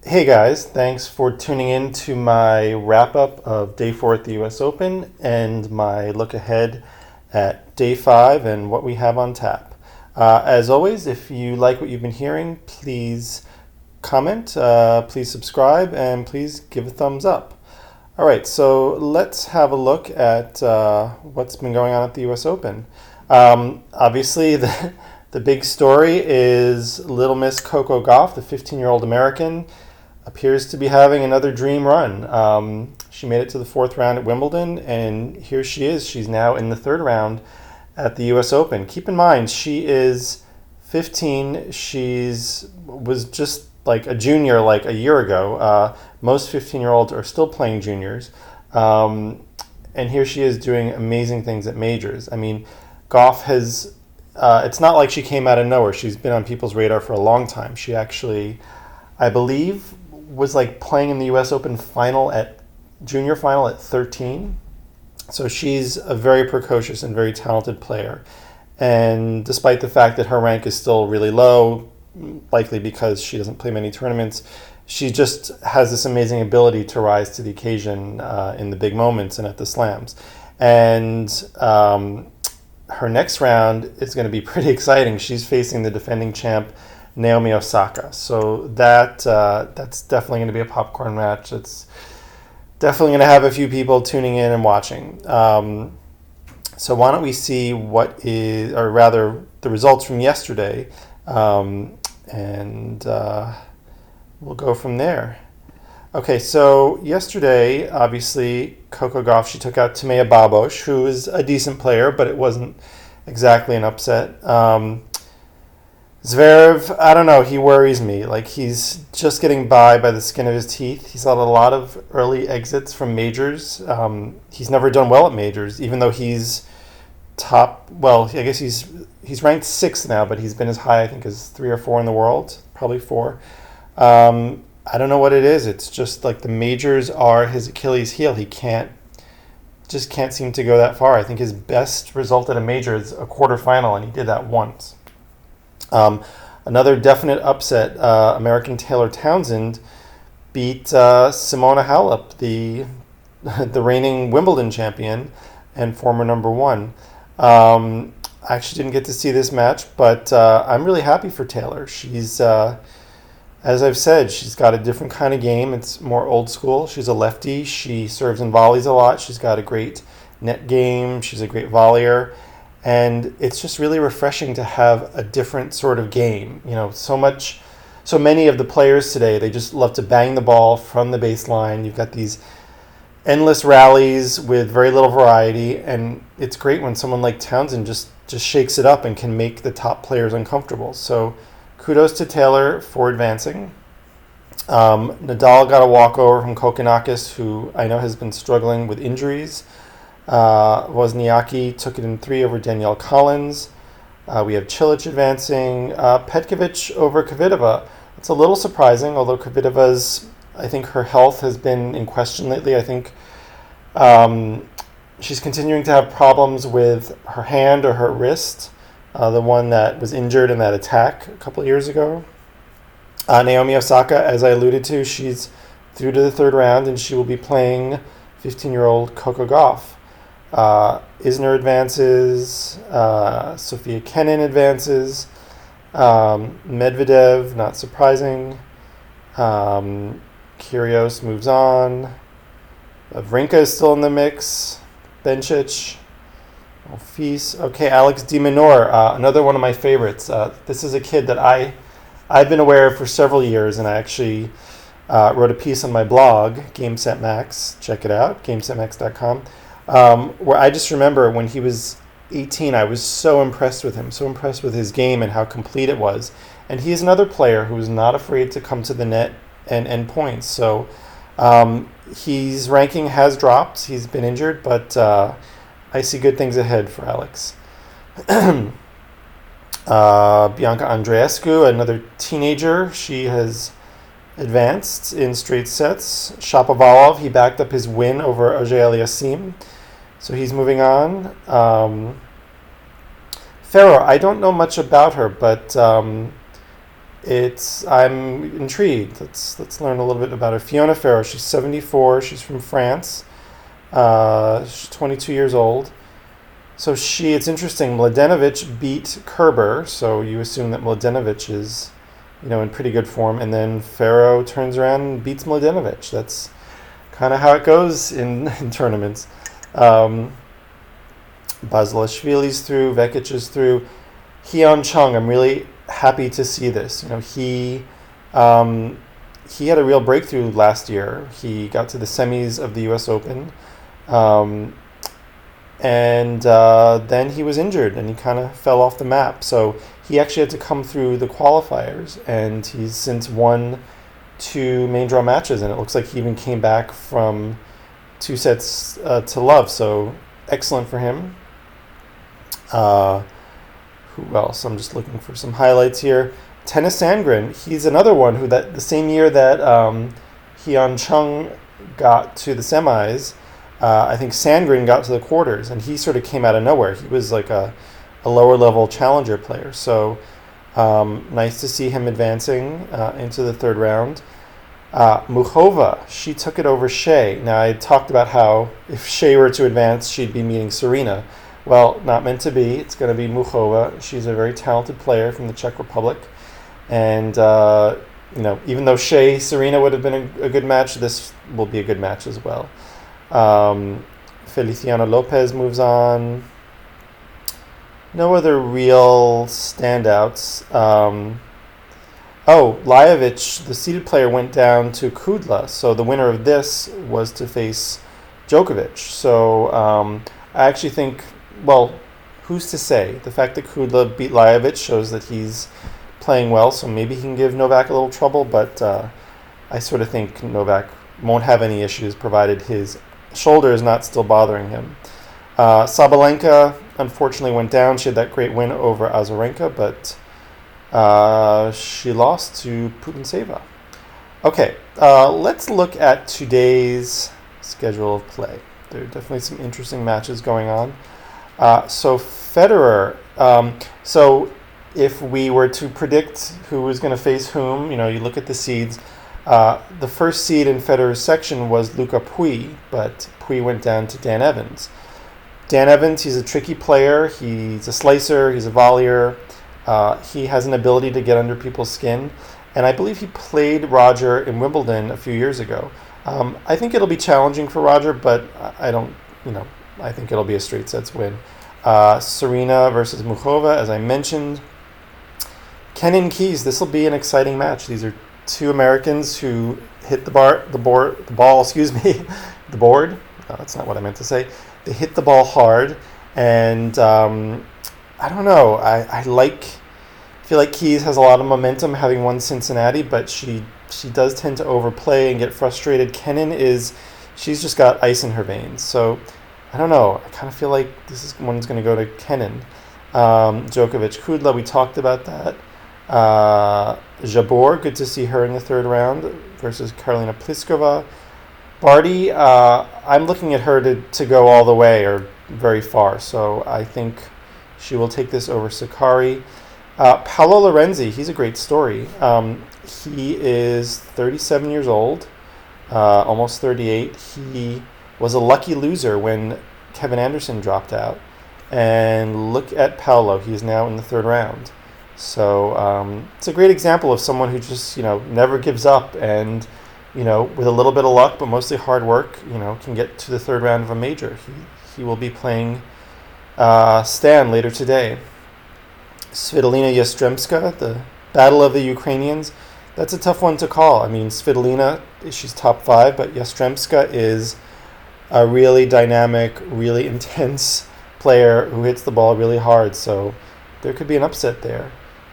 Hey guys, thanks for tuning in to my wrap up of day four at the US Open and my look ahead at day five and what we have on tap. As always, if you like what you've been hearing, please comment, please subscribe, and please give a thumbs up. All right, so let's have a look at what's been going on at the US Open. Obviously, the big story is Little Miss Coco Gauff, the 15-year-old American, appears to be having another dream run. She made it to the fourth round at Wimbledon, and here she is. She's now in the third round at the U.S. Open. Keep in mind, she is 15. She's was just like a junior like a year ago. Most 15-year-olds are still playing juniors. And here she is doing amazing things at majors. I mean, Gauff has, it's not like she came out of nowhere. She's been on people's radar for a long time. She actually, I believe, was like playing in the U.S. Open junior final at 13. So she's a very precocious and very talented player. And despite the fact that her rank is still really low, likely because she doesn't play many tournaments, she just has this amazing ability to rise to the occasion in the big moments and at the slams. And her next round is going to be pretty exciting. She's facing the defending champ, Naomi Osaka. So that's definitely going to be a popcorn match. It's definitely going to have a few people tuning in and watching. So why don't we see the results from yesterday, and we'll go from there. Okay, so yesterday, obviously, Coco Gauff, she took out Timea Babos, who is a decent player, but it wasn't exactly an upset. Zverev, I don't know, he worries me. Like, he's just getting by the skin of his teeth. He's had a lot of early exits from majors. He's never done well at majors, even though he's top, well, I guess he's ranked sixth now, but he's been as high, I think, as 3 or 4 in the world, probably 4. I don't know what it is. It's just like the majors are his Achilles heel. He can't seem to go that far. I think his best result at a major is a quarterfinal, and he did that once. Another definite upset, American Taylor Townsend beat Simona Halep, the reigning Wimbledon champion and former number one. I actually didn't get to see this match, but I'm really happy for Taylor. She's, as I've said, she's got a different kind of game. It's more old school. She's a lefty. She serves and volleys a lot. She's got a great net game. She's a great volleyer. And it's just really refreshing to have a different sort of game. You know, so many of the players today, they just love to bang the ball from the baseline. You've got these endless rallies with very little variety, and it's great when someone like Townsend just shakes it up and can make the top players uncomfortable. So kudos to Taylor for advancing. Nadal got a walkover from Kokkinakis, who I know has been struggling with injuries. Wozniacki took it in 3 over Danielle Collins. We have Cilic advancing. Petkovic over Kvitova. It's a little surprising, although Kvitova's, I think her health has been in question lately. I think she's continuing to have problems with her hand or her wrist, the one that was injured in that attack a couple of years ago. Naomi Osaka, as I alluded to, she's through to the third round, and she will be playing 15-year-old Coco Gauff. Isner advances, Sophia Kenin advances, Medvedev, not surprising, Kyrgios moves on, Wawrinka is still in the mix, Bencic, Monfils, okay, Alex de Minaur, another one of my favorites. This is a kid that I've been aware of for several years, and I actually wrote a piece on my blog, GameSetMax, check it out, gamesetmax.com. Where I just remember when he was 18, I was so impressed with him, so impressed with his game and how complete it was. And he is another player who's not afraid to come to the net and end points. So his ranking has dropped. He's been injured, but I see good things ahead for Alex. Bianca Andreescu, another teenager. She has advanced in straight sets. Shapovalov, he backed up his win over Auger-Aliassime. So he's moving on. Ferrer, I don't know much about her, but I'm intrigued. Let's learn a little bit about her. Fiona Ferro. She's 74. She's from France. She's 22 years old. So it's interesting. Mladenovic beat Kerber, so you assume that Mladenovic is, in pretty good form, and then Ferro turns around and beats Mladenovic. That's kind of how it goes in tournaments. Basilashvili's through, Vekic is through. Hyun Chung, I'm really happy to see this. He had a real breakthrough last year. He got to the semis of the U.S. Open. And then he was injured and he kind of fell off the map. So he actually had to come through the qualifiers, and he's since won 2 main draw matches, and it looks like he even came back from 2 sets to love. So excellent for him. Who else? I'm just looking for some highlights here. Tennis Sandgren, he's another one who the same year that Hyun Chung got to the semis, I think Sandgren got to the quarters, and he sort of came out of nowhere. He was like a lower level challenger player. So nice to see him advancing into the third round. Muchova, she took it over Shea. Now, I talked about how if Shea were to advance, she'd be meeting Serena. Well, not meant to be. It's going to be Muchova. She's a very talented player from the Czech Republic. And, even though Serena would have been a good match, this will be a good match as well. Feliciano Lopez moves on. No other real standouts. Lajovic, the seeded player, went down to Kudla. So the winner of this was to face Djokovic. So I actually think, who's to say? The fact that Kudla beat Lajovic shows that he's playing well, so maybe he can give Novak a little trouble, but I sort of think Novak won't have any issues provided his shoulder is not still bothering him. Sabalenka unfortunately went down. She had that great win over Azarenka, but she lost to Putintseva. Okay, let's look at today's schedule of play. There are definitely some interesting matches going on. So Federer, so if we were to predict who was going to face whom, you look at the seeds. The first seed in Federer's section was Luca Pouille, but Pouille went down to Dan Evans. Dan Evans, he's a tricky player. He's a slicer. He's a volleyer. He has an ability to get under people's skin. And I believe he played Roger in Wimbledon a few years ago. I think it'll be challenging for Roger, but I think it'll be a straight sets win. Serena versus Muchova, as I mentioned. Kenin Keys, this will be an exciting match. These are 2 Americans who hit the board. No, that's not what I meant to say. They hit the ball hard, and I don't know. I feel like Keys has a lot of momentum, having won Cincinnati, but she does tend to overplay and get frustrated. Kenin she's just got ice in her veins. So I don't know. I kind of feel like one's going to go to Kenin. Djokovic, Kudla, we talked about that. Jabeur, good to see her in the third round versus Karolina Pliskova. Barty, I'm looking at her to go all the way or very far, so I think she will take this over Sakkari. Paolo Lorenzi, he's a great story. He is 37 years old, almost 38. He was a lucky loser when Kevin Anderson dropped out. And look at Paolo, he's now in the third round. So it's a great example of someone who just, never gives up and, with a little bit of luck, but mostly hard work, can get to the third round of a major. He will be playing Stan later today. Svitolina Yastremska, the battle of the Ukrainians. That's a tough one to call. I mean, Svitolina, she's top 5, but Yastremska is a really dynamic, really intense player who hits the ball really hard. So there could be an upset there.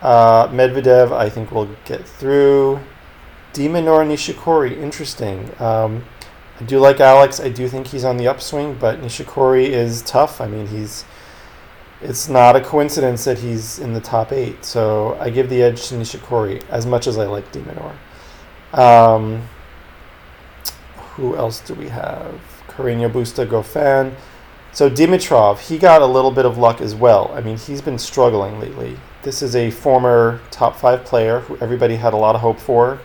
Medvedev, I think, will get through. De Minaur Nishikori, interesting. I do like Alex. I do think he's on the upswing, but Nishikori is tough. I mean, it's not a coincidence that he's in the top 8. So I give the edge to Nishikori as much as I like De Minaur. Who else do we have? Carreño Busta Goffin. So Dimitrov, he got a little bit of luck as well. I mean, he's been struggling lately. This is a former top 5 player who everybody had a lot of hope for.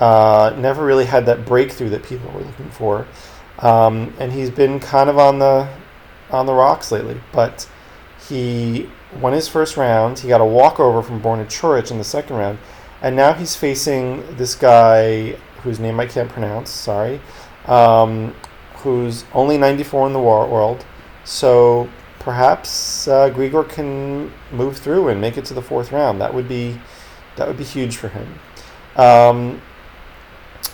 Never really had that breakthrough that people were looking for. And he's been kind of on the rocks lately. But he won his first round. He got a walkover from Borna Coric in the second round. And now he's facing this guy whose name I can't pronounce, sorry, who's only 94 in the world. So perhaps Grigor can move through and make it to the fourth round. That would be huge for him.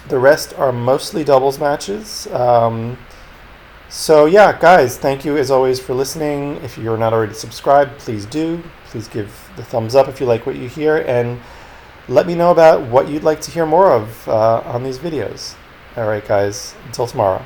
The rest are mostly doubles matches. So yeah, guys, thank you as always for listening. If you're not already subscribed, please do. Please give the thumbs up if you like what you hear, and let me know about what you'd like to hear more of on these videos. All right, guys, until tomorrow.